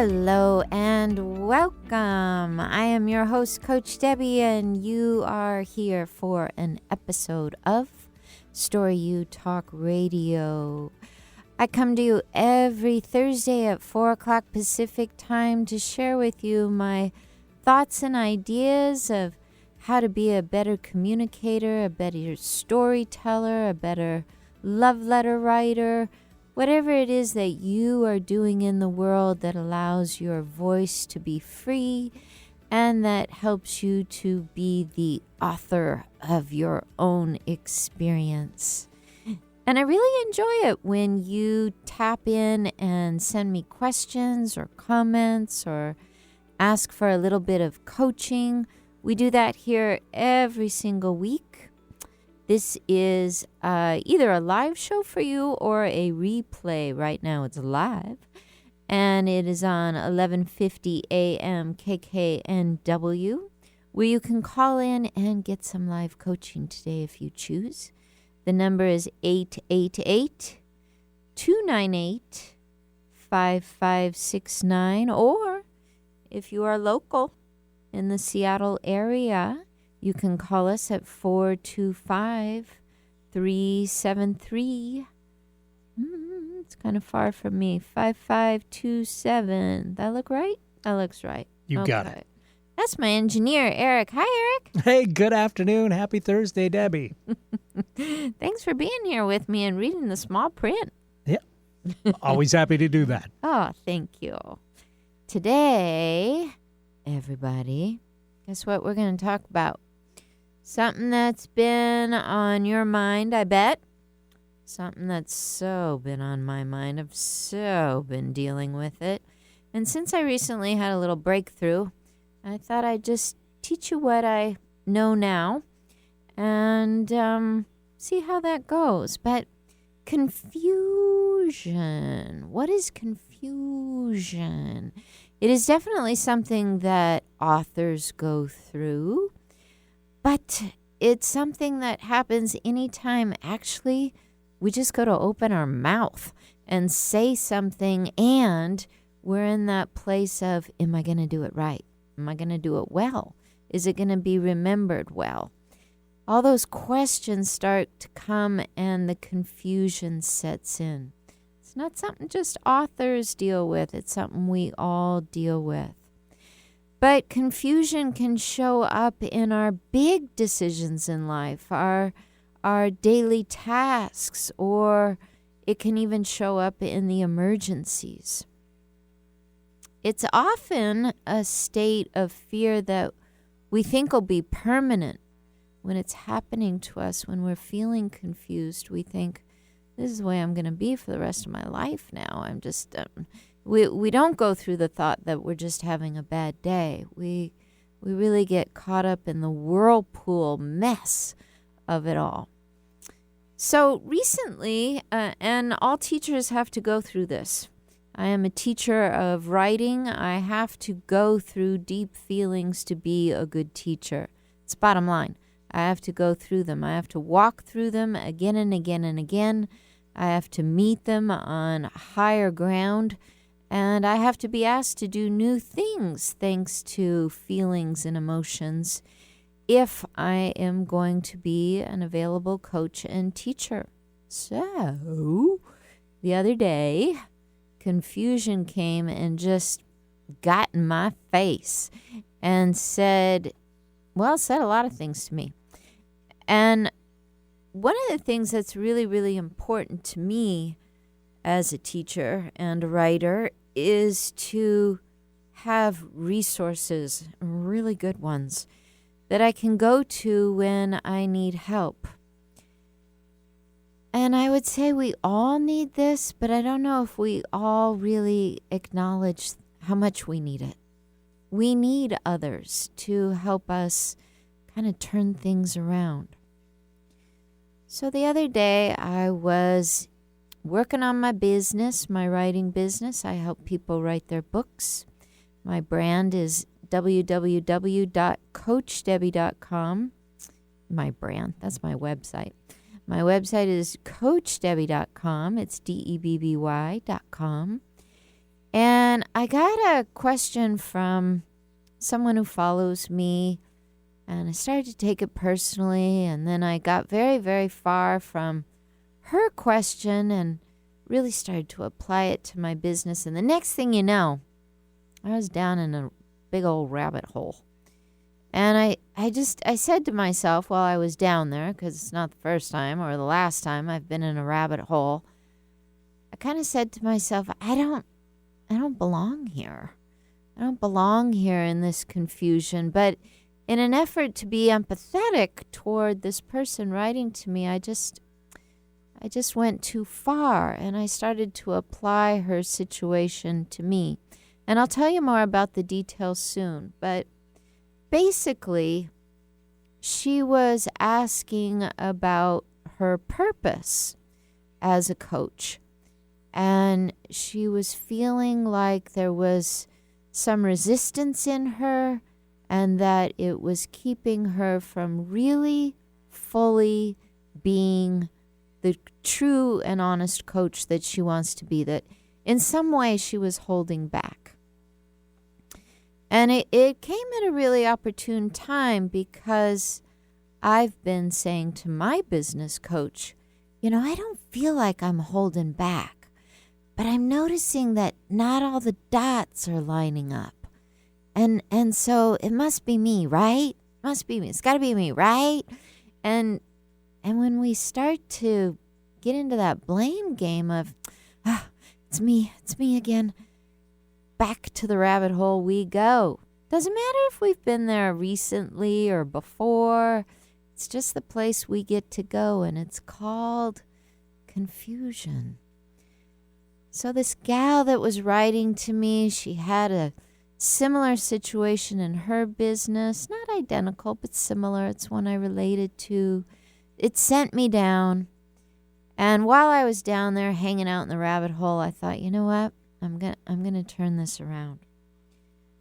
Hello and welcome. I am your host, Coach Debby, and you are here for an episode of StoryU Talk Radio. I come to you every Thursday at 4 o'clock Pacific time to share with you my thoughts and ideas of how to be a better communicator, a better storyteller, a better love letter writer, whatever it is that you are doing in the world that allows your voice to be free and that helps you to be the author of your own experience. And I really enjoy it when you tap in and send me questions or comments or ask for a little bit of coaching. We do that here every single week. This is either a live show for you or a replay. Right now it's live. And it is on 1150 AM KKNW, where you can call in and get some live coaching today if you choose. The number is 888-298-5569. Or if you are local in the Seattle area, you can call us at 425-373. It's kind of far from me. 5527. That look right? That looks right. You got it. That's my engineer, Eric. Hi, Eric. Hey, good afternoon. Happy Thursday, Debbie. Thanks for being here with me and reading the small print. Yeah. Always happy to do that. Oh, thank you. Today, everybody, guess what we're going to talk about? Something that's been on your mind, I bet. Something that's so been on my mind. I've so been dealing with it. And since I recently had a little breakthrough, I thought I'd just teach you what I know now and see how that goes. But confusion. What is confusion? It is definitely something that authors go through, but it's something that happens anytime actually we just go to open our mouth and say something, and we're in that place of, am I going to do it right? Am I going to do it well? Is it going to be remembered well? All those questions start to come and the confusion sets in. It's not something just authors deal with. It's something we all deal with. But confusion can show up in our big decisions in life, our daily tasks, or it can even show up in the emergencies. It's often a state of fear that we think will be permanent. When it's happening to us, when we're feeling confused, we think, this is the way I'm going to be for the rest of my life now. I'm just, we don't go through the thought that we're just having a bad day. We really get caught up in the whirlpool mess of it all. So recently, and all teachers have to go through this. I am a teacher of writing. I have to go through deep feelings to be a good teacher. It's bottom line. I have to go through them. I have to walk through them again and again and again. I have to meet them on higher ground. And I have to be asked to do new things thanks to feelings and emotions if I am going to be an available coach and teacher. So, the other day, confusion came and just got in my face and said a lot of things to me. And one of the things that's really, really important to me as a teacher and a writer is to have resources, really good ones, that I can go to when I need help. And I would say we all need this, but I don't know if we all really acknowledge how much we need it. We need others to help us kind of turn things around. So the other day I was working on my business, my writing business. I help people write their books. My brand is www.coachdebby.com. My brand, that's my website. My website is coachdebby.com. It's DEBBY.com. And I got a question from someone who follows me, and I started to take it personally, and then I got very, very far from her question and really started to apply it to my business. And the next thing you know, I was down in a big old rabbit hole. And I said to myself while I was down there, because it's not the first time or the last time I've been in a rabbit hole, I kind of said to myself, I don't belong here. I don't belong here in this confusion. But in an effort to be empathetic toward this person writing to me, I just went too far, and I started to apply her situation to me. And I'll tell you more about the details soon. But basically, she was asking about her purpose as a coach. And she was feeling like there was some resistance in her, and that it was keeping her from really fully being the true and honest coach that she wants to be, that in some way she was holding back. And it came at a really opportune time, because I've been saying to my business coach, I don't feel like I'm holding back, but I'm noticing that not all the dots are lining up. And so it must be me, right? Must be me. It's got to be me, right? And when we start to get into that blame game of, it's me again, back to the rabbit hole we go. Doesn't matter if we've been there recently or before. It's just the place we get to go, and it's called confusion. So this gal that was writing to me, she had a similar situation in her business. Not identical, but similar. It's one I related to. It sent me down. And while I was down there hanging out in the rabbit hole, I thought, you know what? I'm gonna turn this around.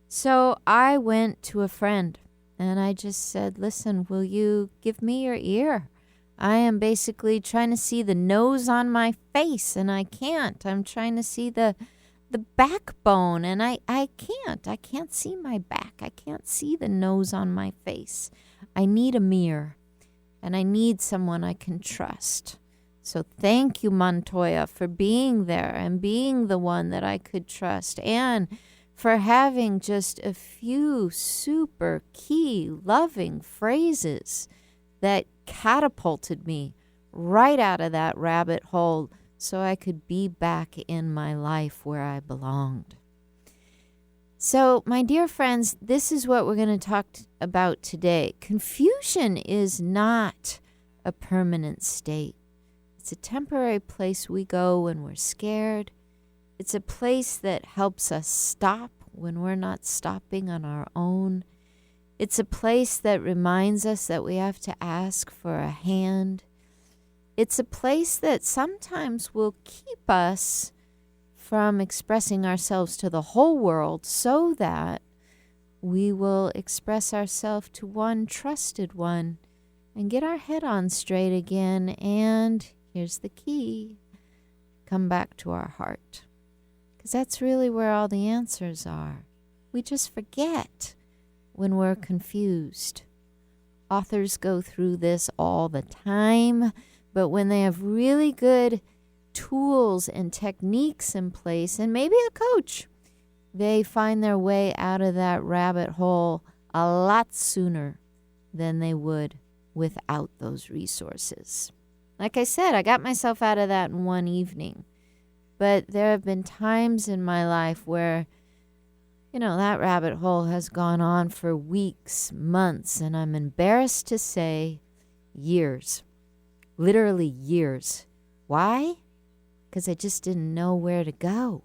So I went to a friend and I just said, listen, will you give me your ear? I am basically trying to see the nose on my face, and I can't. I'm trying to see the backbone, and I can't. I can't see my back. I can't see the nose on my face. I need a mirror, and I need someone I can trust. So thank you, Montoya, for being there and being the one that I could trust, and for having just a few super key loving phrases that catapulted me right out of that rabbit hole so I could be back in my life where I belonged. So, my dear friends, this is what we're going to talk about today. Confusion is not a permanent state. It's a temporary place we go when we're scared. It's a place that helps us stop when we're not stopping on our own. It's a place that reminds us that we have to ask for a hand. It's a place that sometimes will keep us from expressing ourselves to the whole world, so that we will express ourselves to one trusted one and get our head on straight again. And here's the key: come back to our heart. Because that's really where all the answers are. We just forget when we're confused. Authors go through this all the time, but when they have really good tools and techniques in place, and maybe a coach, they find their way out of that rabbit hole a lot sooner than they would without those resources. Like I said, I got myself out of that in one evening, but there have been times in my life where that rabbit hole has gone on for weeks, months, and I'm embarrassed to say years. Literally years. Why? Because I just didn't know where to go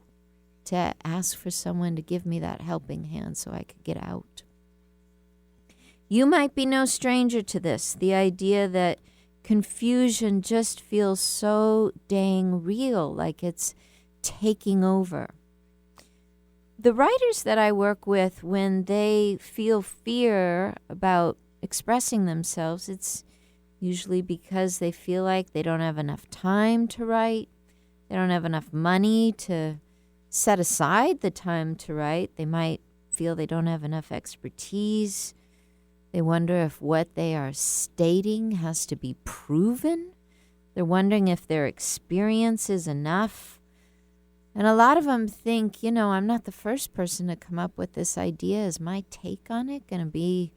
to ask for someone to give me that helping hand so I could get out. You might be no stranger to this, the idea that confusion just feels so dang real, like it's taking over. The writers that I work with, when they feel fear about expressing themselves, it's usually because they feel like they don't have enough time to write. They don't have enough money to set aside the time to write. They might feel they don't have enough expertise. They wonder if what they are stating has to be proven. They're wondering if their experience is enough. And a lot of them think, I'm not the first person to come up with this idea. Is my take on it going to be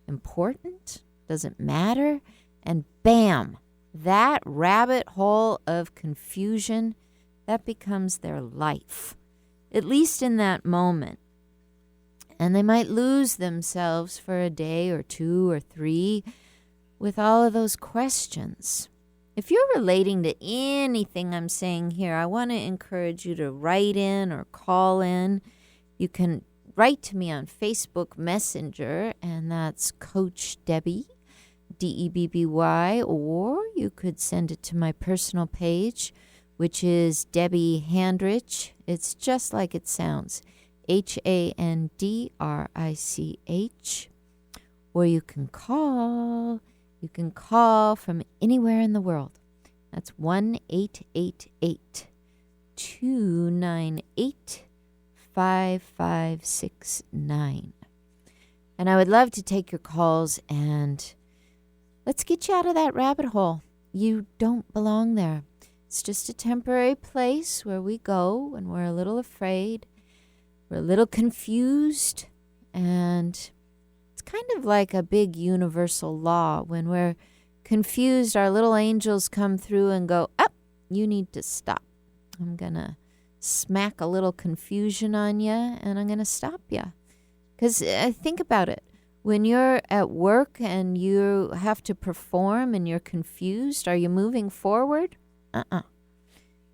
important? Does it matter? And bam, that rabbit hole of confusion, that becomes their life, at least in that moment. And they might lose themselves for a day or 2 or 3 with all of those questions. If you're relating to anything I'm saying here, I want to encourage you to write in or call in. You can write to me on Facebook Messenger, and that's Coach Debby, Debby, or you could send it to my personal page, which is Debby Handrich. It's just like it sounds, Handrich. Or you can call. You can call from anywhere in the world. That's 1-888-298-5569. And I would love to take your calls, and let's get you out of that rabbit hole. You don't belong there. It's just a temporary place where we go when we're a little afraid, we're a little confused, and it's kind of like a big universal law. When we're confused, our little angels come through and go, up, you need to stop. I'm going to smack a little confusion on you, and I'm going to stop you. Because think about it. When you're at work and you have to perform and you're confused, are you moving forward?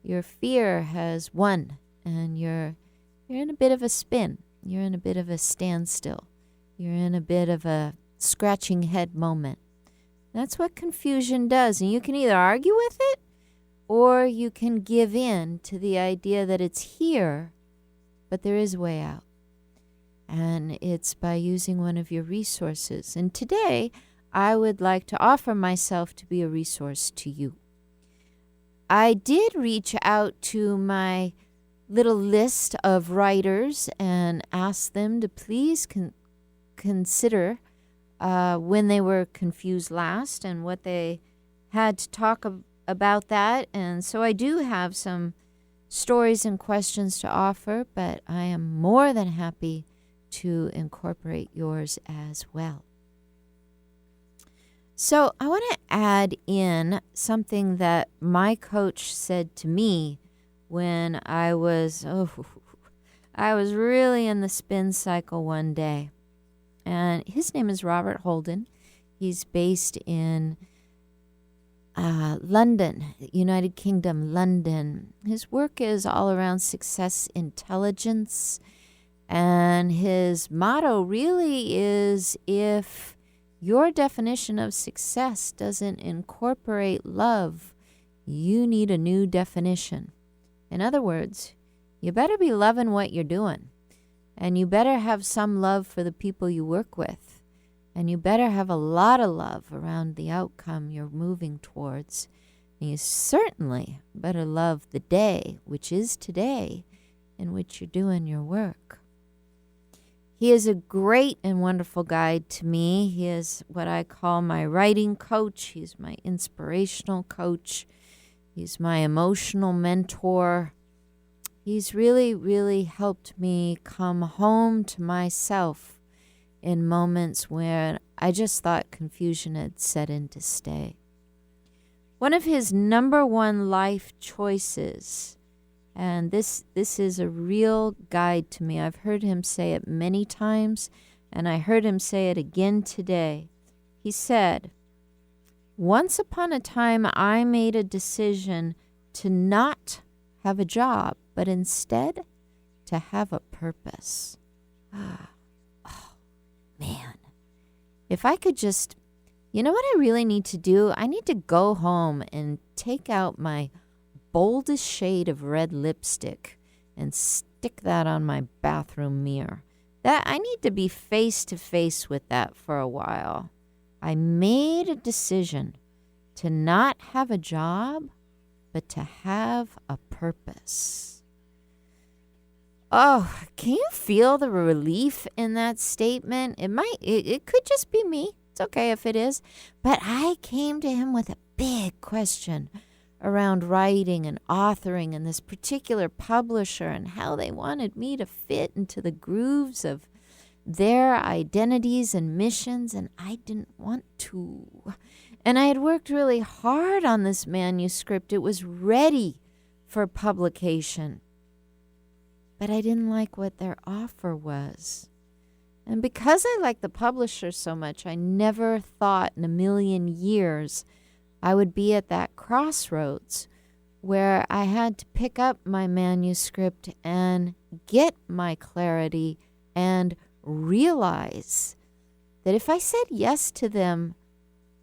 Your fear has won, and you're in a bit of a spin. You're in a bit of a standstill. You're in a bit of a scratching head moment. That's what confusion does. And you can either argue with it, or you can give in to the idea that it's here, but there is a way out. And it's by using one of your resources. And today, I would like to offer myself to be a resource to you. I did reach out to my little list of writers and ask them to please consider when they were confused last and what they had to talk about that. And so I do have some stories and questions to offer, but I am more than happy to incorporate yours as well. So I want to add in something that my coach said to me when I was really in the spin cycle one day. And his name is Robert Holden. He's based in London, United Kingdom, London. His work is all around success intelligence. And his motto really is, if your definition of success doesn't incorporate love, you need a new definition. In other words, you better be loving what you're doing. And you better have some love for the people you work with. And you better have a lot of love around the outcome you're moving towards. And you certainly better love the day, which is today, in which you're doing your work. He is a great and wonderful guide to me. He is what I call my writing coach. He's my inspirational coach. He's my emotional mentor. He's really, really helped me come home to myself in moments where I just thought confusion had set in to stay. One of his number one life choices, and this is a real guide to me. I've heard him say it many times, and I heard him say it again today. He said, "Once upon a time, I made a decision to not have a job, but instead to have a purpose." Oh, man. If I could just, you know what I really need to do? I need to go home and take out my boldest shade of red lipstick and stick that on my bathroom mirror. That I need to be face to face with that for a while. I made a decision to not have a job, but to have a purpose. Oh, can you feel the relief in that statement? It could just be me. It's okay if it is. But I came to him with a big question around writing and authoring and this particular publisher and how they wanted me to fit into the grooves of their identities and missions, and I didn't want to. And I had worked really hard on this manuscript. It was ready for publication. But I didn't like what their offer was. And because I liked the publisher so much, I never thought in a million years I would be at that crossroads where I had to pick up my manuscript and get my clarity and realize that if I said yes to them,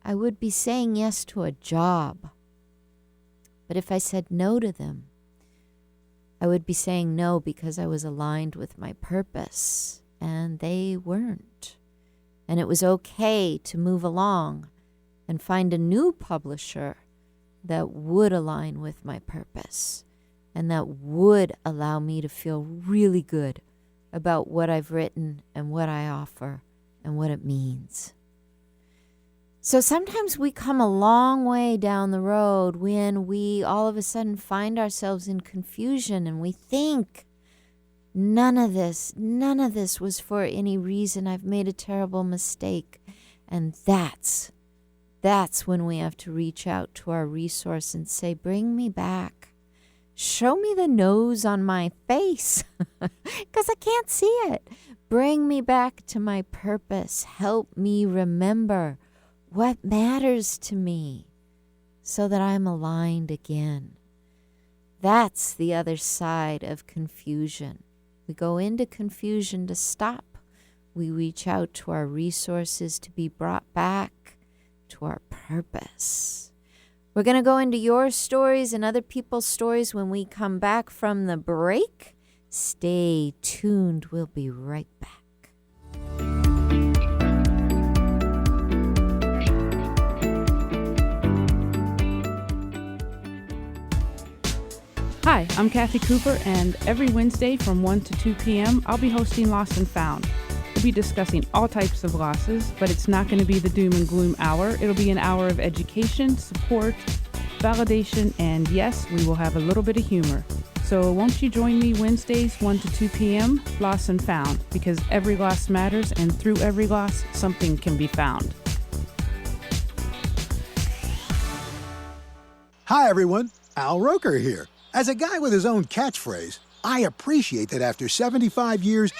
I would be saying yes to a job. But if I said no to them, I would be saying no because I was aligned with my purpose, and they weren't. And it was okay to move along and find a new publisher that would align with my purpose and that would allow me to feel really good about what I've written and what I offer and what it means. So sometimes we come a long way down the road when we all of a sudden find ourselves in confusion and we think none of this was for any reason. I've made a terrible mistake. And that's when we have to reach out to our resource and say, bring me back. Show me the nose on my face because I can't see it. Bring me back to my purpose. Help me remember what matters to me so that I'm aligned again. That's the other side of confusion. We go into confusion to stop. We reach out to our resources to be brought back to our purpose. We're going to go into your stories and other people's stories when we come back from the break. Stay tuned. We'll be right back. Hi, I'm Kathy Cooper, and every Wednesday from 1 to 2 p.m., I'll be hosting Lost and Found. We'll be discussing all types of losses, but it's not going to be the doom and gloom hour. It'll be an hour of education, support, validation, and yes, we will have a little bit of humor. So won't you join me Wednesdays, 1 to 2 p.m., Lost and Found, because every loss matters, and through every loss, something can be found. Hi, everyone. Al Roker here. As a guy with his own catchphrase, I appreciate that after 75 years,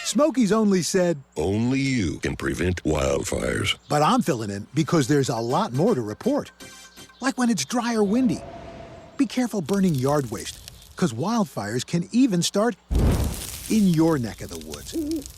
Smokey's only said, "Only you can prevent wildfires." But I'm filling in because there's a lot more to report. Like when it's dry or windy. Be careful burning yard waste, because wildfires can even start in your neck of the woods.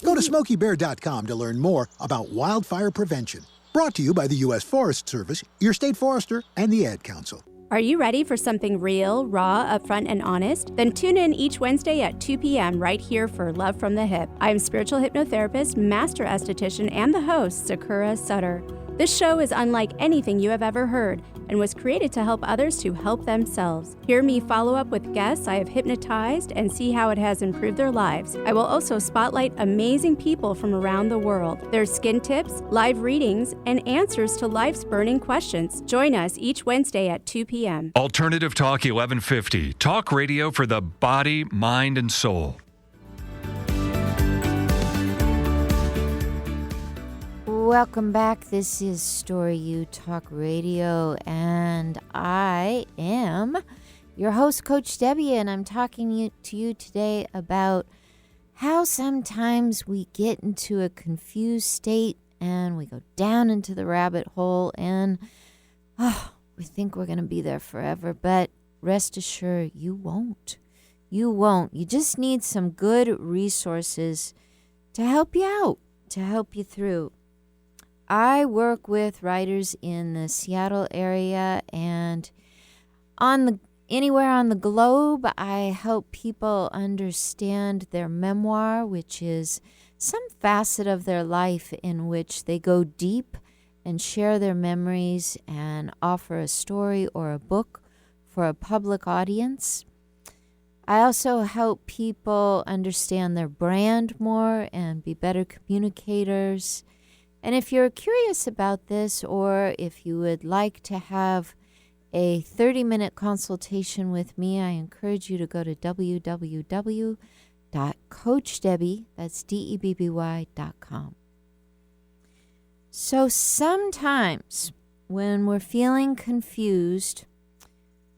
Go to SmokeyBear.com to learn more about wildfire prevention. Brought to you by the U.S. Forest Service, your state forester, and the Ad Council. Are you ready for something real, raw, upfront, and honest? Then tune in each Wednesday at 2 p.m. right here for Love from the Hip. I am spiritual hypnotherapist, master esthetician, and the host, Sakura Sutter. This show is unlike anything you have ever heard and was created to help others to help themselves. Hear me follow up with guests I have hypnotized and see how it has improved their lives. I will also spotlight amazing people from around the world, their skin tips, live readings, and answers to life's burning questions. Join us each Wednesday at 2 p.m. Alternative Talk 1150. Talk radio for the body, mind, and soul. Welcome back. This is StoryU Talk Radio, and I am your host, Coach Debby, and I'm talking to you today about how sometimes we get into a confused state and we go down into the rabbit hole and we think we're going to be there forever, but rest assured, you won't. You won't. You just need some good resources to help you out, to help you through. I work with writers in the Seattle area and anywhere on the globe. I help people understand their memoir, which is some facet of their life in which they go deep and share their memories and offer a story or a book for a public audience. I also help people understand their brand more and be better communicators. And if you're curious about this, or if you would like to have a 30-minute consultation with me, I encourage you to go to www.coachdebby, that's DEBBY.com. So sometimes when we're feeling confused,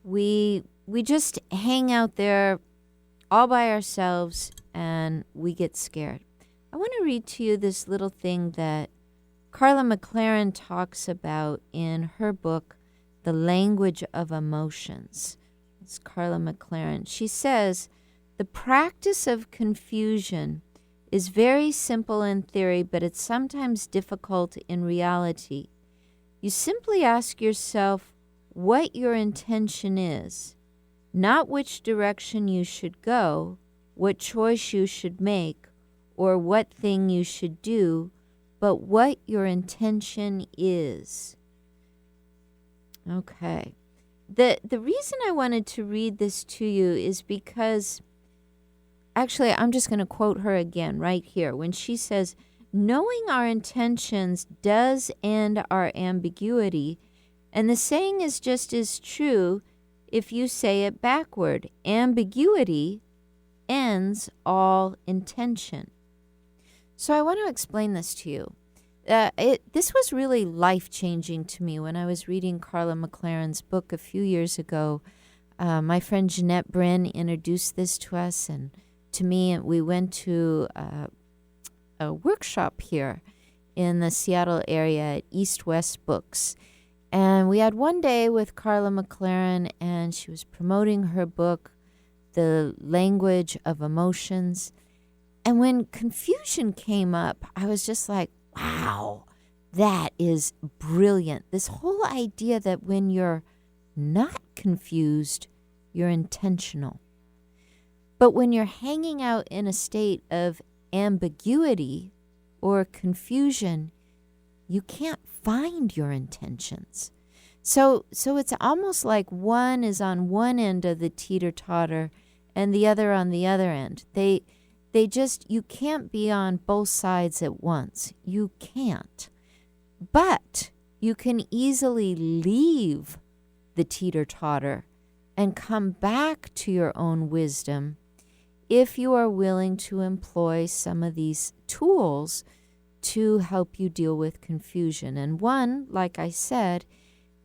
we just hang out there all by ourselves and we get scared. I want to read to you this little thing that Carla McLaren talks about in her book, The Language of Emotions. It's Carla McLaren. She says, the practice of confusion is very simple in theory, but it's sometimes difficult in reality. You simply ask yourself what your intention is, not which direction you should go, what choice you should make, or what thing you should do, but what your intention is. Okay. The reason I wanted to read this to you is because, actually, I'm just going to quote her again right here when she says, knowing our intentions does end our ambiguity, and the saying is just as true if you say it backward. Ambiguity ends all intention. So I want to explain this to you. This was really life-changing to me when I was reading Carla McLaren's book a few years ago. My friend Jeanette Bryn introduced this to us and to me, and we went to a workshop here in the Seattle area at East West Books. And we had one day with Carla McLaren, and she was promoting her book, The Language of Emotions. And when confusion came up, I was just like, wow, that is brilliant. This whole idea that when you're not confused, you're intentional. But when you're hanging out in a state of ambiguity or confusion, you can't find your intentions. So it's almost like one is on one end of the teeter-totter and the other on the other end. You can't be on both sides at once. You can't. But you can easily leave the teeter-totter and come back to your own wisdom if you are willing to employ some of these tools to help you deal with confusion. And one, like I said,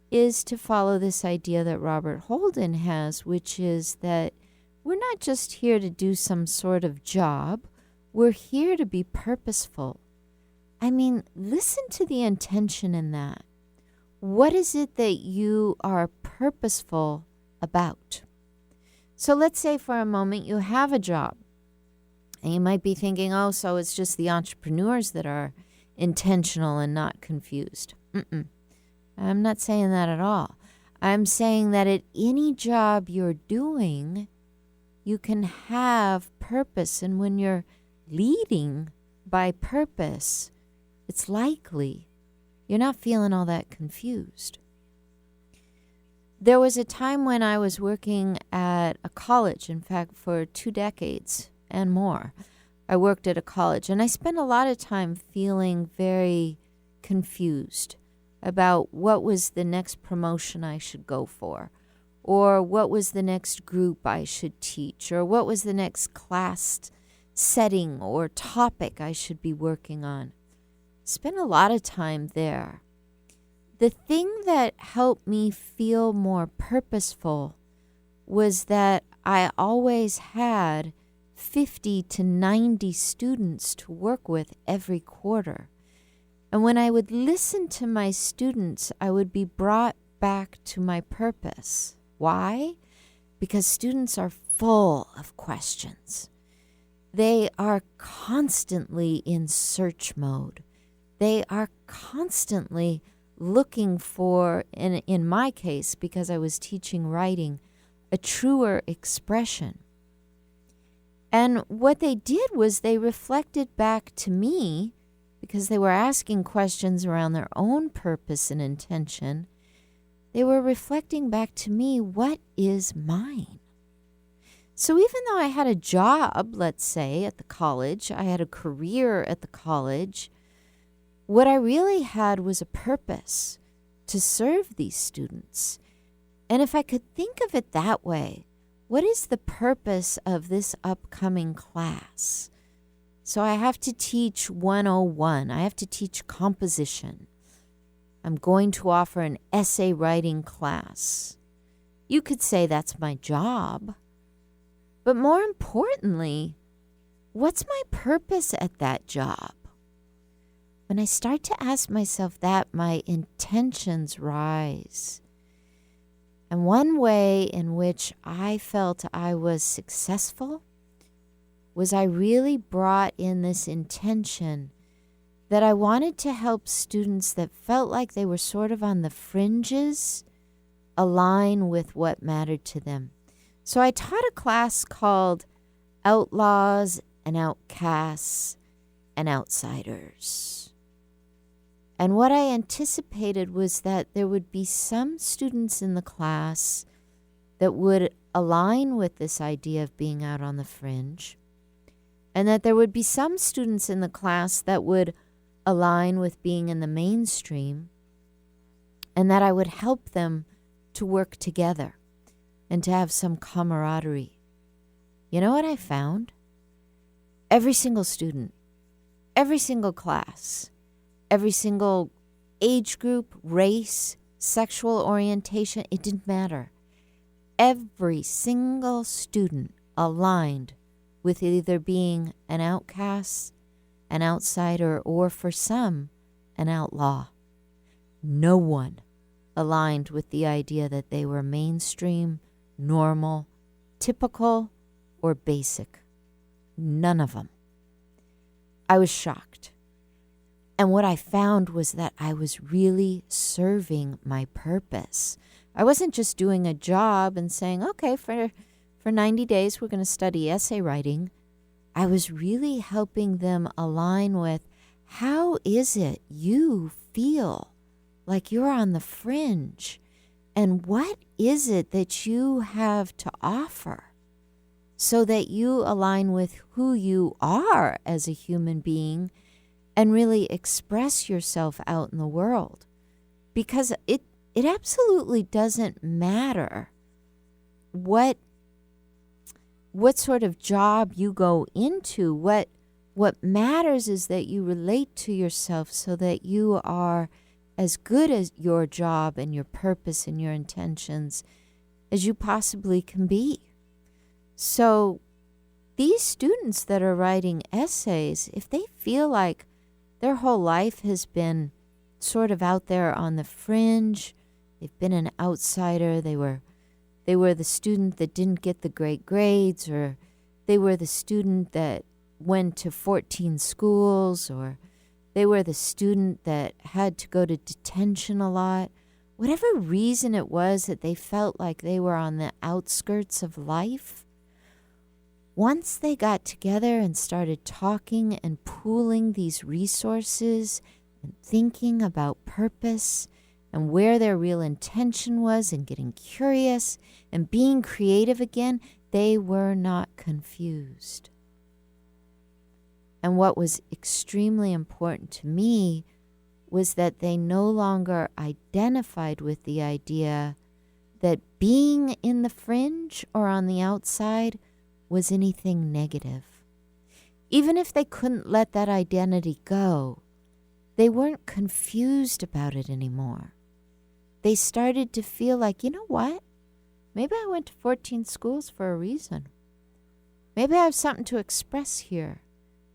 is to follow this idea that Robert Holden has, which is that we're not just here to do some sort of job. We're here to be purposeful. I mean, listen to the intention in that. What is it that you are purposeful about? So let's say for a moment you have a job. And you might be thinking, oh, so it's just the entrepreneurs that are intentional and not confused. I'm not saying that at all. I'm saying that at any job you're doing, you can have purpose. And when you're leading by purpose, it's likely you're not feeling all that confused. There was a time when I was working at a college, in fact, for 2 decades and more. I worked at a college, and I spent a lot of time feeling very confused about what was the next promotion I should go for, or what was the next group I should teach, or what was the next class setting or topic I should be working on. Spent a lot of time there. The thing that helped me feel more purposeful was that I always had 50 to 90 students to work with every quarter. And when I would listen to my students, I would be brought back to my purpose. Why? Because students are full of questions. They are constantly in search mode. They are constantly looking for, in my case, because I was teaching writing, a truer expression. And what they did was they reflected back to me, because they were asking questions around their own purpose and intention. They were reflecting back to me, what is mine? So even though I had a job, let's say, at the college, I had a career at the college, what I really had was a purpose to serve these students. And if I could think of it that way, what is the purpose of this upcoming class? So I have to teach 101. I have to teach composition. I'm going to offer an essay writing class. You could say that's my job. But more importantly, what's my purpose at that job? When I start to ask myself that, my intentions rise. And one way in which I felt I was successful was I really brought in this intention that I wanted to help students that felt like they were sort of on the fringes align with what mattered to them. So I taught a class called Outlaws and Outcasts and Outsiders. And what I anticipated was that there would be some students in the class that would align with this idea of being out on the fringe, and that there would be some students in the class that would align with being in the mainstream, and that I would help them to work together and to have some camaraderie. You know what I found? Every single student, every single class, every single age group, race, sexual orientation, it didn't matter. Every single student aligned with either being an outcast, an outsider, or for some, an outlaw. No one aligned with the idea that they were mainstream, normal, typical, or basic. None of them. I was shocked. And what I found was that I was really serving my purpose. I wasn't just doing a job and saying, okay, for 90 days we're going to study essay writing. I was really helping them align with, how is it you feel like you're on the fringe? And what is it that you have to offer so that you align with who you are as a human being and really express yourself out in the world? Because it absolutely doesn't matter what sort of job you go into. What matters is that you relate to yourself so that you are as good as your job and your purpose and your intentions as you possibly can be. So these students that are writing essays, if they feel like their whole life has been sort of out there on the fringe, they've been an outsider, they were the student that didn't get the great grades, or they were the student that went to 14 schools, or they were the student that had to go to detention a lot. Whatever reason it was that they felt like they were on the outskirts of life, once they got together and started talking and pooling these resources and thinking about purpose and where their real intention was and getting curious and being creative again, they were not confused. And what was extremely important to me was that they no longer identified with the idea that being in the fringe or on the outside was anything negative. Even if they couldn't let that identity go, they weren't confused about it anymore. They started to feel like, you know what? Maybe I went to 14 schools for a reason. Maybe I have something to express here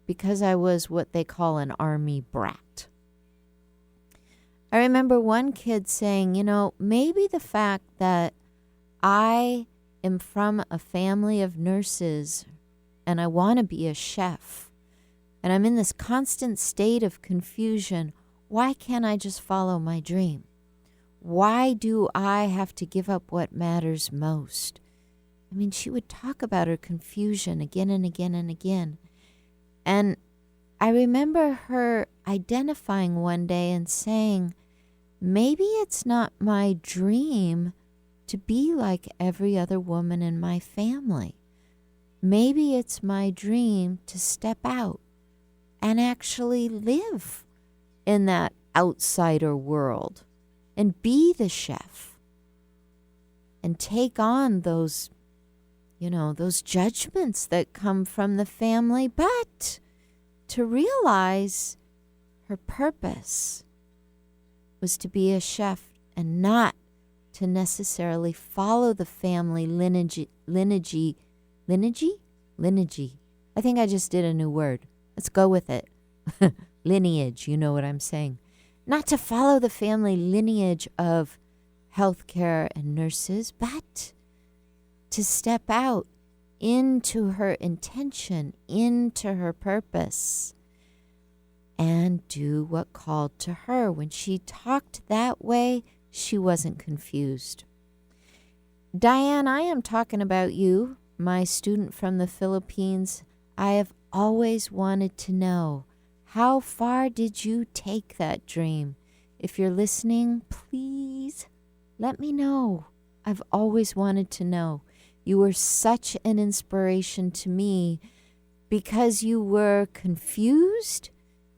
because I was what they call an army brat. I remember one kid saying, maybe the fact that I am from a family of nurses and I want to be a chef and I'm in this constant state of confusion, why can't I just follow my dream? Why do I have to give up what matters most? I mean, she would talk about her confusion again and again and again. And I remember her identifying one day and saying, maybe it's not my dream to be like every other woman in my family. maybe it's my dream to step out and actually live in that outsider world and be the chef and take on those, those judgments that come from the family, but to realize her purpose was to be a chef and not to necessarily follow the family lineage. I think I just did a new word. Let's go with it. Lineage, you know what I'm saying. Not to follow the family lineage of healthcare and nurses, but to step out into her intention, into her purpose, and do what called to her. When she talked that way, she wasn't confused. Diane, I am talking about you, my student from the Philippines. I have always wanted to know, how far did you take that dream? If you're listening, please let me know. I've always wanted to know. You were such an inspiration to me because you were confused,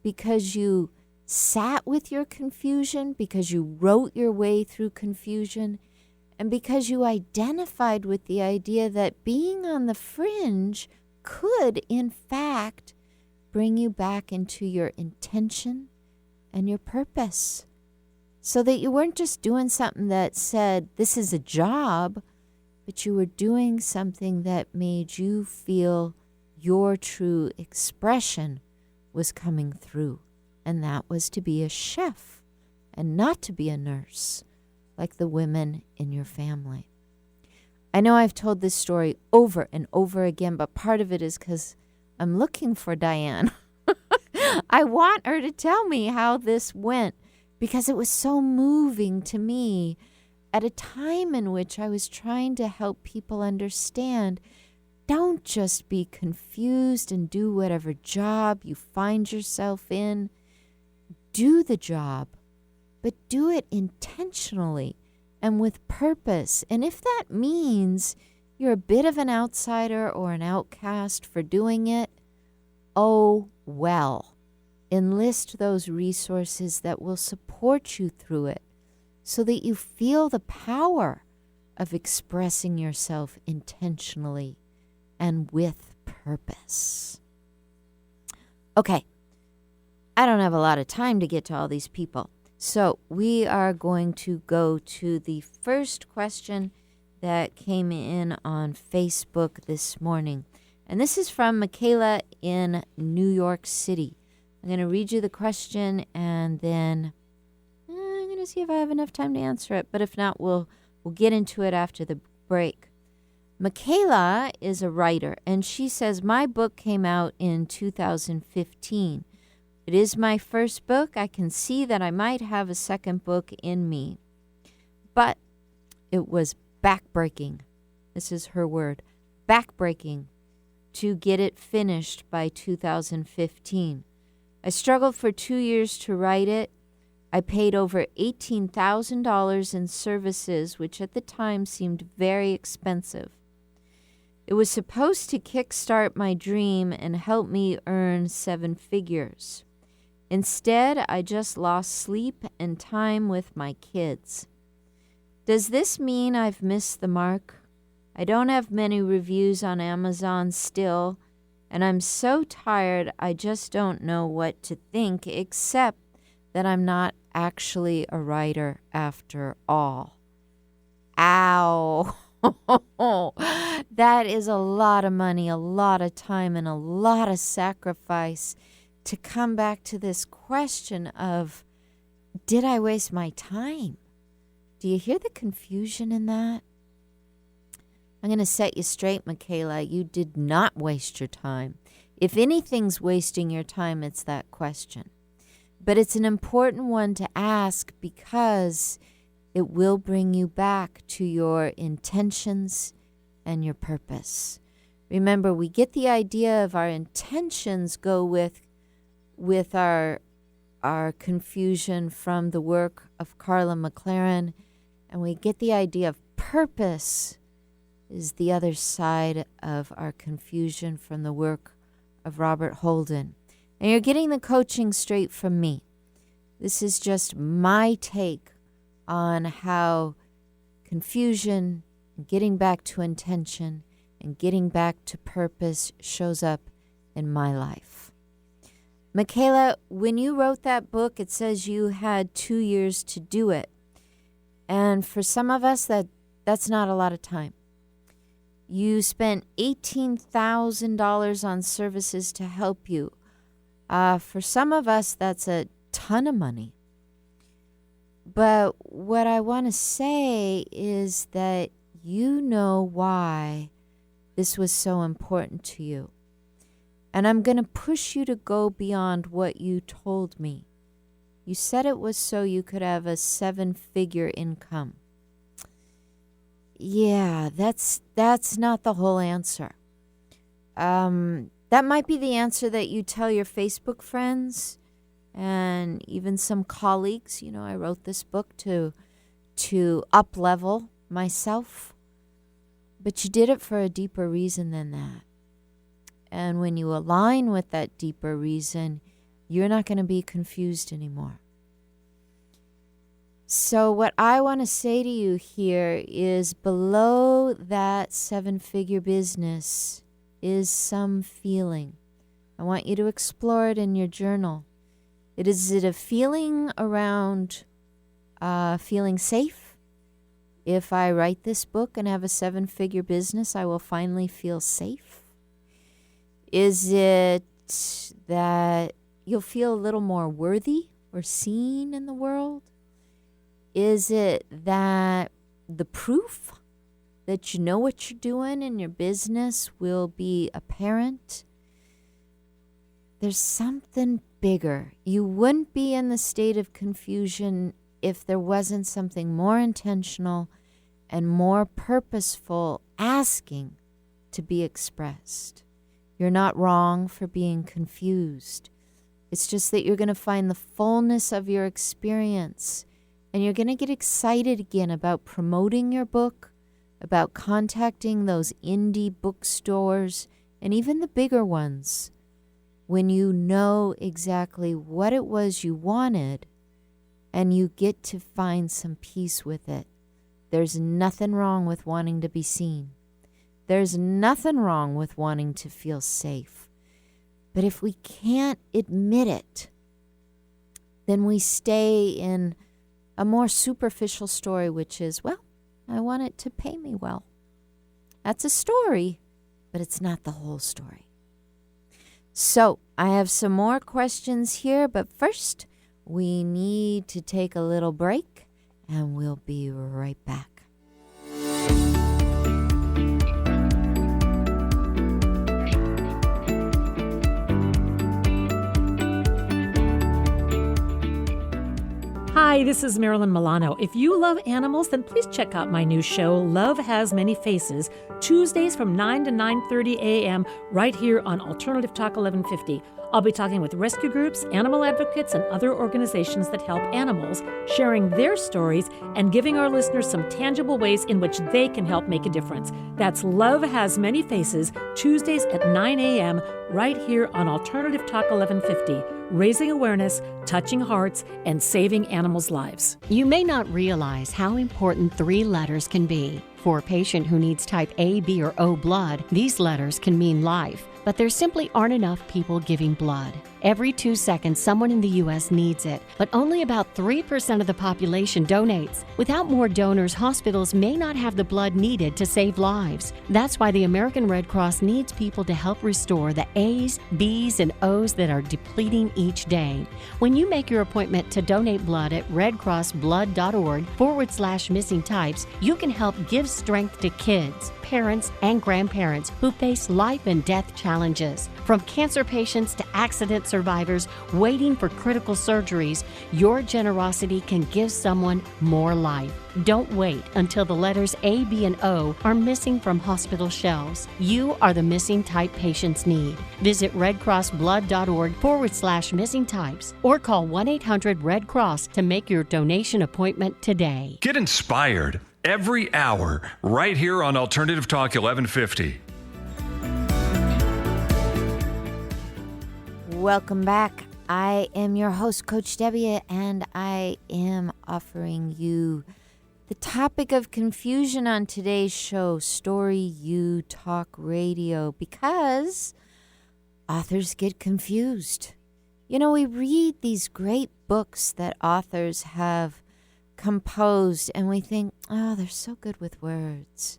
because you sat with your confusion, because you wrote your way through confusion, and because you identified with the idea that being on the fringe could, in fact, bring you back into your intention and your purpose, so that you weren't just doing something that said, this is a job, but you were doing something that made you feel your true expression was coming through. And that was to be a chef and not to be a nurse like the women in your family. I know I've told this story over and over again, but part of it is because I'm looking for Diane. I want her to tell me how this went because it was so moving to me at a time in which I was trying to help people understand, don't just be confused and do whatever job you find yourself in. Do the job, but do it intentionally and with purpose. And if that means you're a bit of an outsider or an outcast for doing it, oh well. Enlist those resources that will support you through it so that you feel the power of expressing yourself intentionally and with purpose. Okay, I don't have a lot of time to get to all these people. So we are going to go to the first question that came in on Facebook this morning. And this is from Michaela in New York City. I'm going to read you the question and then I'm going to see if I have enough time to answer it. But if not, we'll get into it after the break. Michaela is a writer, and she says, my book came out in 2015. It is my first book. I can see that I might have a second book in me. But it was backbreaking. This is her word. Backbreaking to get it finished by 2015. I struggled for 2 years to write it. I paid over $18,000 in services, which at the time seemed very expensive. It was supposed to kickstart my dream and help me earn 7 figures. Instead, I just lost sleep and time with my kids. Does this mean I've missed the mark? I don't have many reviews on Amazon still, and I'm so tired I just don't know what to think except that I'm not actually a writer after all. Ow! That is a lot of money, a lot of time, and a lot of sacrifice to come back to this question of, did I waste my time? Do you hear the confusion in that? I'm going to set you straight, Michaela. You did not waste your time. If anything's wasting your time, it's that question. But it's an important one to ask because it will bring you back to your intentions and your purpose. Remember, we get the idea of our intentions go with our confusion from the work of Carla McLaren, and we get the idea of purpose is the other side of our confusion from the work of Robert Holden. And you're getting the coaching straight from me. This is just my take on how confusion, getting back to intention, and getting back to purpose shows up in my life. Michaela, when you wrote that book, it says you had 2 years to do it. And for some of us, that's not a lot of time. You spent $18,000 on services to help you. For some of us, that's a ton of money. But what I want to say is that you know why this was so important to you. And I'm going to push you to go beyond what you told me. You said it was so you could have a 7-figure income. Yeah, that's not the whole answer. That might be the answer that you tell your Facebook friends and even some colleagues. You know, I wrote this book to up-level myself. But you did it for a deeper reason than that. And when you align with that deeper reason, you're not going to be confused anymore. So what I want to say to you here is below that 7-figure business is some feeling. I want you to explore it in your journal. Is it a feeling around feeling safe? If I write this book and have a 7-figure business, I will finally feel safe? Is it that you'll feel a little more worthy or seen in the world? Is it that the proof that you know what you're doing in your business will be apparent? There's something bigger. You wouldn't be in the state of confusion if there wasn't something more intentional and more purposeful asking to be expressed. You're not wrong for being confused. It's just that you're going to find the fullness of your experience, and you're going to get excited again about promoting your book, about contacting those indie bookstores, and even the bigger ones, when you know exactly what it was you wanted, and you get to find some peace with it. There's nothing wrong with wanting to be seen. There's nothing wrong with wanting to feel safe. But if we can't admit it, then we stay in a more superficial story, which is, well, I want it to pay me well. That's a story, but it's not the whole story. So I have some more questions here, but first we need to take a little break, and we'll be right back. Hi, this is Marilyn Milano. If you love animals, then please check out my new show, Love Has Many Faces, Tuesdays from 9 to 9:30 a.m. right here on Alternative Talk 1150. I'll be talking with rescue groups, animal advocates, and other organizations that help animals, sharing their stories and giving our listeners some tangible ways in which they can help make a difference. That's Love Has Many Faces, Tuesdays at 9 a.m. right here on Alternative Talk 1150. Raising awareness, touching hearts, and saving animals' lives. You may not realize how important 3 letters can be. For a patient who needs type A, B, or O blood, these letters can mean life. But there simply aren't enough people giving blood. Every 2 seconds, someone in the U.S. needs it, but only about 3% of the population donates. Without more donors, hospitals may not have the blood needed to save lives. That's why the American Red Cross needs people to help restore the A's, B's, and O's that are depleting each day. When you make your appointment to donate blood at redcrossblood.org/missing types, you can help give strength to kids, parents, and grandparents who face life and death challenges. From cancer patients to accident survivors waiting for critical surgeries, your generosity can give someone more life. Don't wait until the letters A, B, and O are missing from hospital shelves. You are the missing type patients need. Visit redcrossblood.org/missing types or call 1-800-RED-CROSS to make your donation appointment today. Get inspired. every hour right here on Alternative Talk 1150. Welcome back. I am your host, Coach Debby, and I am offering you the topic of confusion on today's show, StoryU Talk Radio, because authors get confused. You know, we read these great books that authors have composed, and we think, oh, they're so good with words.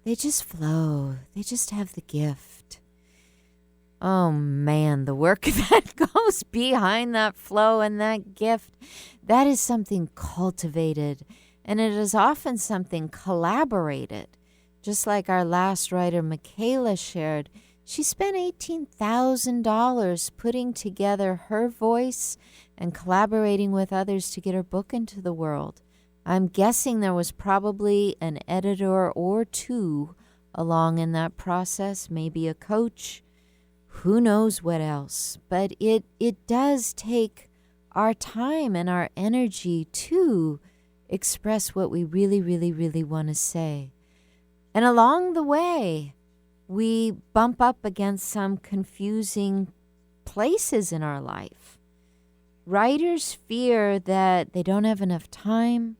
They just flow. They just have the gift. Oh, man, the work that goes behind that flow and that gift, that is something cultivated, and it is often something collaborated. Just like our last writer, Michaela, shared, she spent $18,000 putting together her voice and collaborating with others to get her book into the world. I'm guessing there was probably an editor or two along in that process, maybe a coach. Who knows what else? But it does take our time and our energy to express what we really, really, really want to say. And along the way, we bump up against some confusing places in our life. Writers fear that they don't have enough time,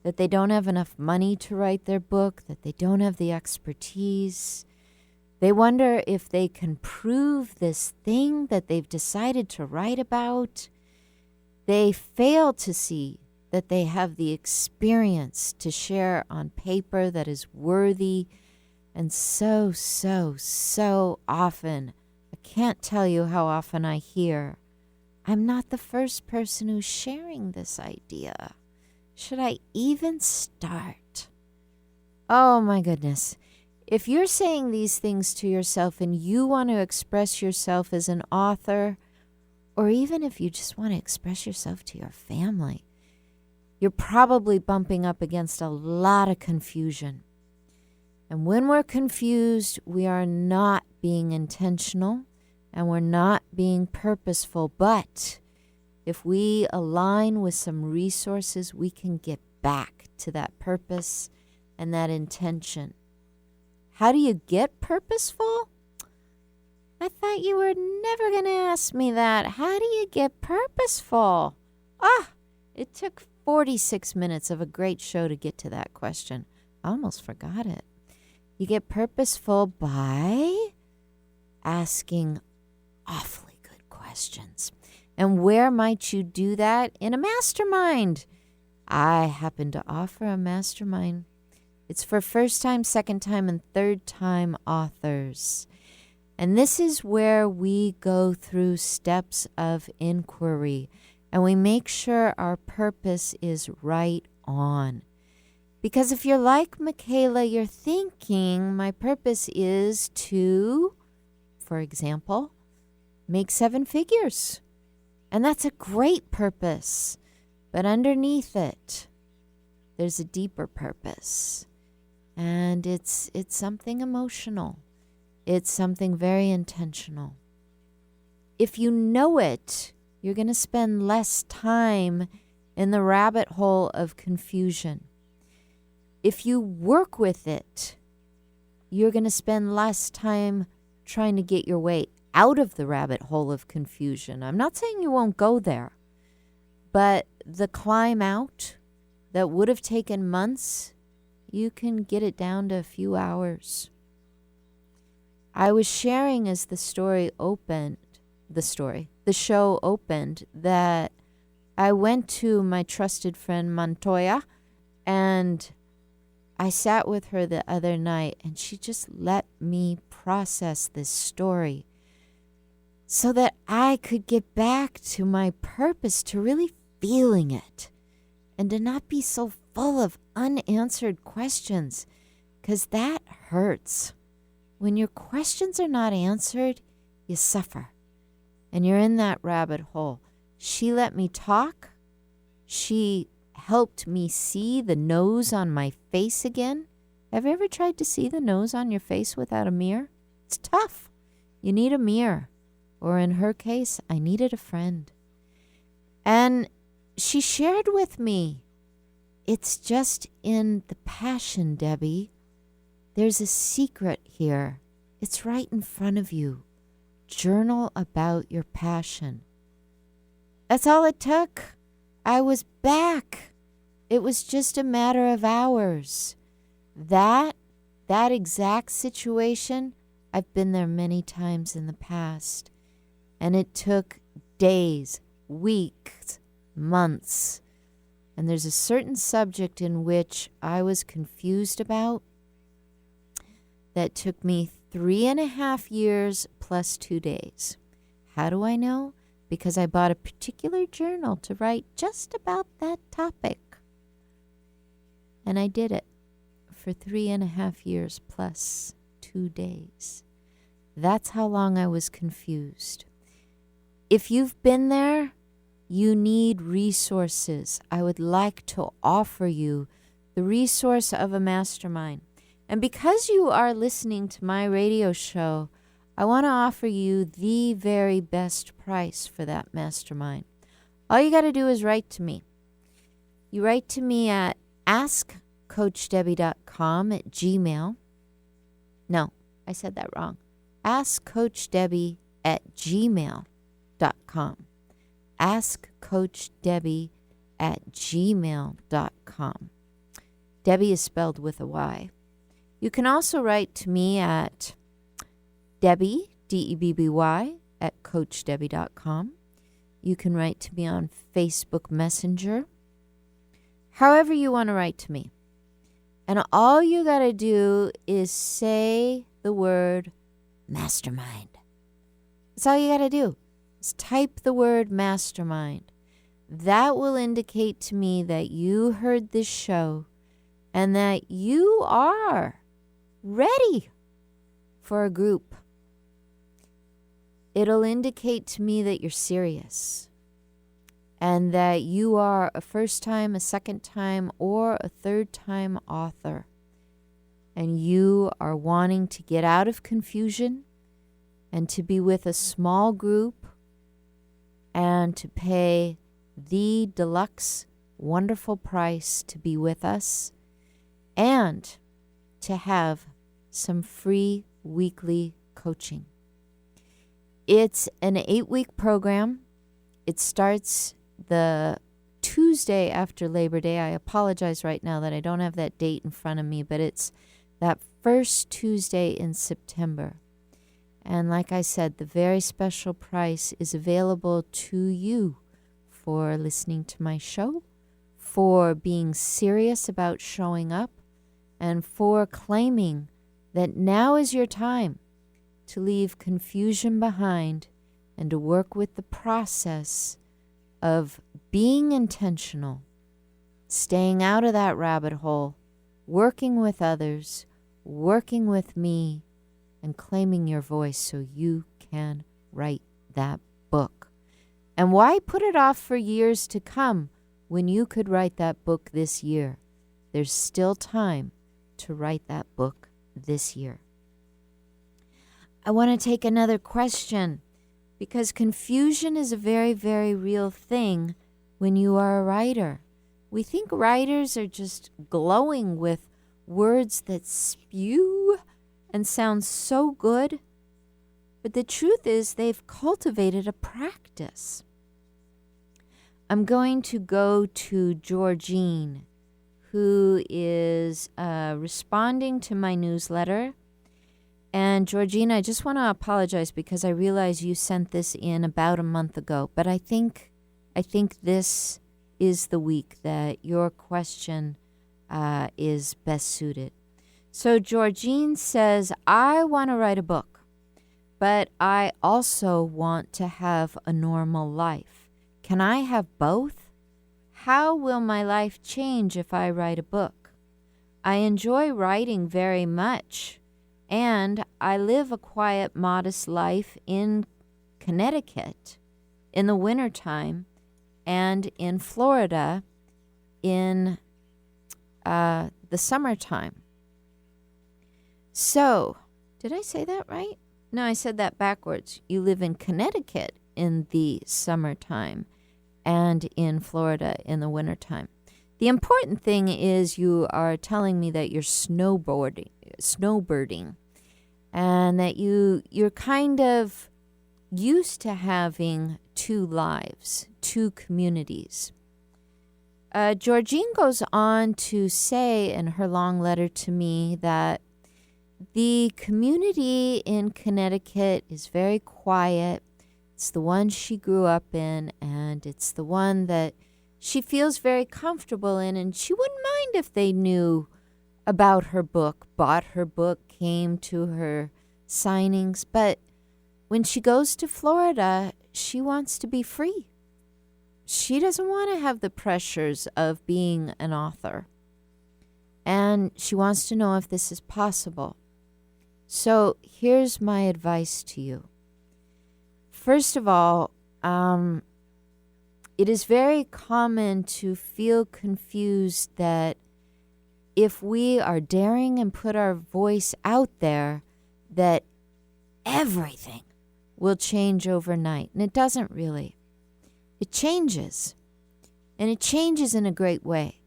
that they don't have enough money to write their book, that they don't have the expertise. They wonder if they can prove this thing that they've decided to write about. They fail to see that they have the experience to share on paper that is worthy. And so often, I can't tell you how often I hear, I'm not the first person who's sharing this idea. Should I even start? Oh my goodness. If you're saying these things to yourself and you want to express yourself as an author, or even if you just want to express yourself to your family, you're probably bumping up against a lot of confusion. And when we're confused, we are not being intentional and we're not being purposeful. But if we align with some resources, we can get back to that purpose and that intention. How do you get purposeful? I thought you were never going to ask me that. How do you get purposeful? It took 46 minutes of a great show to get to that question. I almost forgot it. You get purposeful by asking awfully good questions. And where might you do that? In a mastermind. I happen to offer a mastermind. It's for first-time, second-time, and third-time authors. And this is where we go through steps of inquiry, and we make sure our purpose is right on. Because if you're like Michaela, you're thinking, my purpose is to, for example, make 7 figures. And that's a great purpose. But underneath it, there's a deeper purpose. And it's something emotional. It's something very intentional. If you know it, you're going to spend less time in the rabbit hole of confusion. If you work with it, you're going to spend less time trying to get your way out of the rabbit hole of confusion. I'm not saying you won't go there, but the climb out that would have taken months, you can get it down to a few hours. I was sharing as the show opened, that I went to my trusted friend Montoya, and I sat with her the other night, and she just let me process this story so that I could get back to my purpose, to really feeling it, and to not be so full of unanswered questions, because that hurts. When your questions are not answered, you suffer, and you're in that rabbit hole. She let me talk. She helped me see the nose on my face again. Have you ever tried to see the nose on your face without a mirror? It's tough. You need a mirror. Or in her case, I needed a friend. And she shared with me It's just in the passion, Debbie. There's a secret here. It's right in front of you. Journal about your passion. That's all it took. I was back. It was just a matter of hours. That exact situation, I've been there many times in the past. And it took days, weeks, months. And there's a certain subject in which I was confused about that took me 3.5 years plus 2 days. How do I know? Because I bought a particular journal to write just about that topic. And I did it for 3.5 years plus 2 days. That's how long I was confused. If you've been there, you need resources. I would like to offer you the resource of a mastermind. And because you are listening to my radio show, I want to offer you the very best price for that mastermind. All you got to do is write to me. You write to me at askcoachdebby.com at Gmail. No, I said that wrong. Askcoachdebby at gmail.com. Askcoachdebby at gmail.com. Debbie is spelled with a Y. You can also write to me at Debby, Debby, at coachdebby.com. You can write to me on Facebook Messenger. However you want to write to me. And all you got to do is say the word mastermind. That's all you got to do. Is type the word mastermind. That will indicate to me that you heard this show and that you are ready for a group. It'll indicate to me that you're serious and that you are a first time, a second time, or a third time author. And you are wanting to get out of confusion and to be with a small group and to pay the deluxe wonderful price to be with us and to have some free weekly coaching. It's an 8-week program. It starts the Tuesday after Labor Day. I apologize right now that I don't have that date in front of me, but it's that first Tuesday in September. And like I said, the very special price is available to you for listening to my show, for being serious about showing up, and for claiming that now is your time to leave confusion behind and to work with the process of being intentional, staying out of that rabbit hole, working with others, working with me, and claiming your voice so you can write that book. And why put it off for years to come when you could write that book this year? There's still time to write that book this year. I want to take another question because confusion is a very, very real thing when you are a writer. We think writers are just glowing with words that spew and sound so good, but the truth is they've cultivated a practice. I'm going to go to Georgine, who is responding to my newsletter. And Georgine, I just want to apologize because I realize you sent this in about a month ago, but I think this is the week that your question is best suited. So Georgine says, I want to write a book, but I also want to have a normal life. Can I have both? How will my life change if I write a book? I enjoy writing very much, and I live a quiet, modest life in Connecticut in the wintertime and in Florida in the summertime. So, did I say that right? No, I said that backwards. You live in Connecticut in the summertime and in Florida in the wintertime. The important thing is you are telling me that you're snowbirding, and that you're kind of used to having two lives, two communities. Georgine goes on to say in her long letter to me that the community in Connecticut is very quiet. It's the one she grew up in, and it's the one that she feels very comfortable in, and she wouldn't mind if they knew about her book, bought her book, came to her signings. But when she goes to Florida, she wants to be free. She doesn't want to have the pressures of being an author. And she wants to know if this is possible. So here's my advice to you. First of all, it is very common to feel confused that if we are daring and put our voice out there, that everything will change overnight. And it doesn't really. It changes. And it changes in a great way.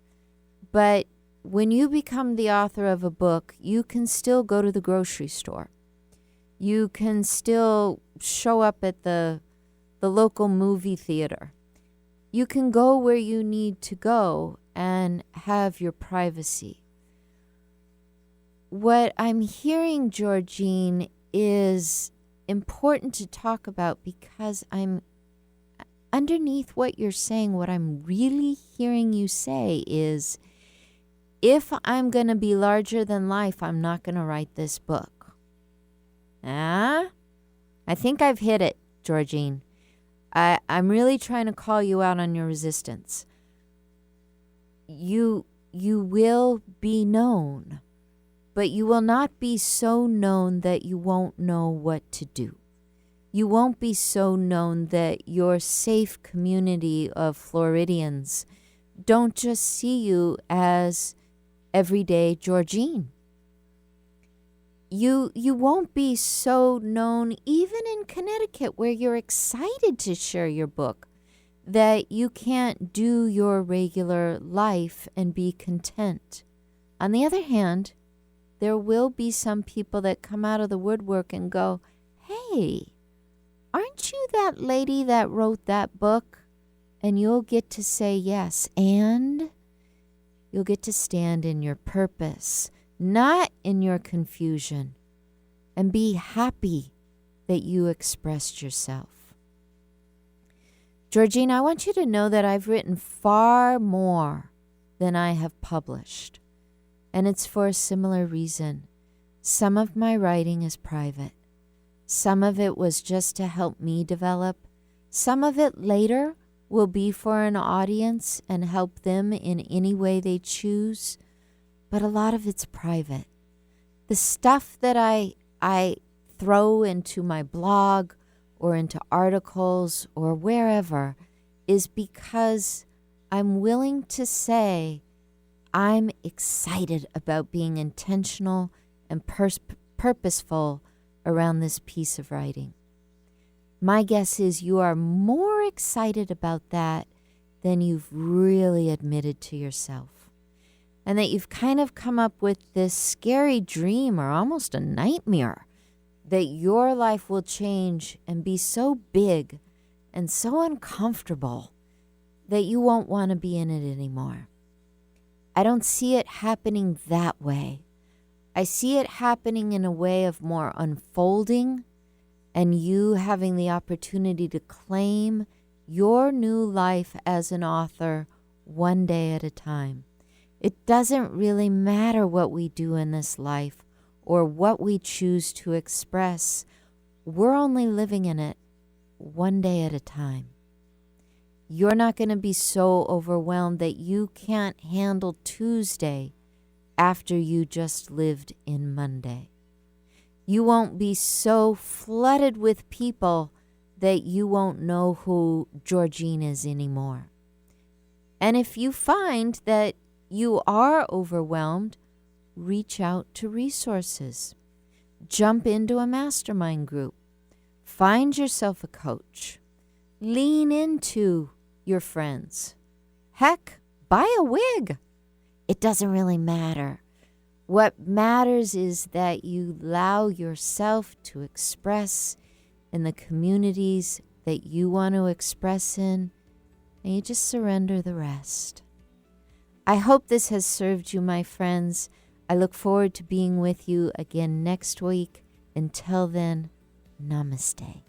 But when you become the author of a book, you can still go to the grocery store. You can still show up at the local movie theater. You can go where you need to go and have your privacy. What I'm hearing, Georgine, is important to talk about, because I'm underneath what you're saying, what I'm really hearing you say is, if I'm going to be larger than life, I'm not going to write this book. I think I've hit it, Georgine. I'm really trying to call you out on your resistance. You will be known, but you will not be so known that you won't know what to do. You won't be so known that your safe community of Floridians don't just see you as everyday Georgine. You won't be so known even in Connecticut, where you're excited to share your book, that you can't do your regular life and be content. On the other hand, there will be some people that come out of the woodwork and go, hey, aren't you that lady that wrote that book? And you'll get to say yes, and you'll get to stand in your purpose, not in your confusion, and be happy that you expressed yourself. Georgine, I want you to know that I've written far more than I have published, and it's for a similar reason. Some of my writing is private. Some of it was just to help me develop. Some of it later will be for an audience and help them in any way they choose. But a lot of it's private. The stuff that I throw into my blog or into articles or wherever is because I'm willing to say I'm excited about being intentional and purposeful around this piece of writing. My guess is you are more excited about that than you've really admitted to yourself. And that you've kind of come up with this scary dream, or almost a nightmare, that your life will change and be so big and so uncomfortable that you won't want to be in it anymore. I don't see it happening that way. I see it happening in a way of more unfolding, and you having the opportunity to claim your new life as an author one day at a time. It doesn't really matter what we do in this life or what we choose to express. We're only living in it one day at a time. You're not going to be so overwhelmed that you can't handle Tuesday after you just lived in Monday. You won't be so flooded with people that you won't know who Georgine is anymore. And if you find that you are overwhelmed, reach out to resources. Jump into a mastermind group. Find yourself a coach. Lean into your friends. Heck, buy a wig. It doesn't really matter. What matters is that you allow yourself to express in the communities that you want to express in, and you just surrender the rest. I hope this has served you, my friends. I look forward to being with you again next week. Until then, namaste.